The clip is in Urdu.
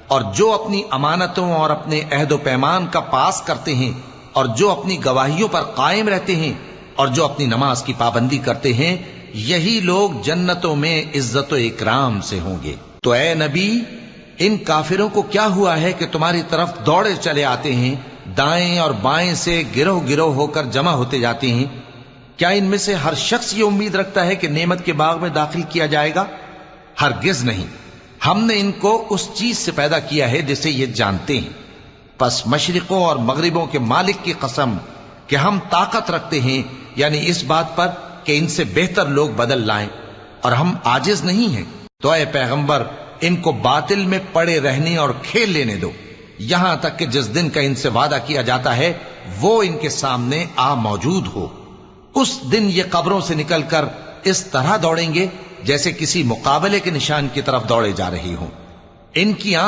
اور جو اپنی امانتوں اور اپنے عہد و پیمان کا پاس کرتے ہیں اور جو اپنی گواہیوں پر قائم رہتے ہیں اور جو اپنی نماز کی پابندی کرتے ہیں، یہی لوگ جنتوں میں عزت و اکرام سے ہوں گے۔ تو اے نبی، ان کافروں کو کیا ہوا ہے کہ تمہاری طرف دوڑے چلے آتے ہیں، دائیں اور بائیں سے گروہ گروہ ہو کر جمع ہوتے جاتے ہیں؟ کیا ان میں سے ہر شخص یہ امید رکھتا ہے کہ نعمت کے باغ میں داخل کیا جائے گا؟ ہرگز نہیں۔ ہم نے ان کو اس چیز سے پیدا کیا ہے جسے یہ جانتے ہیں۔ پس مشرقوں اور مغربوں کے مالک کی قسم کہ ہم طاقت رکھتے ہیں، یعنی اس بات پر کہ ان سے بہتر لوگ بدل لائیں، اور ہم عاجز نہیں ہیں۔ تو اے پیغمبر، ان کو باطل میں پڑے رہنے اور کھیل لینے دو، یہاں تک کہ جس دن کا ان سے وعدہ کیا جاتا ہے وہ ان کے سامنے آ موجود ہو۔ اس دن یہ قبروں سے نکل کر اس طرح دوڑیں گے جیسے کسی مقابلے کے نشان کی طرف دوڑے جا رہی ہوں۔ ان کی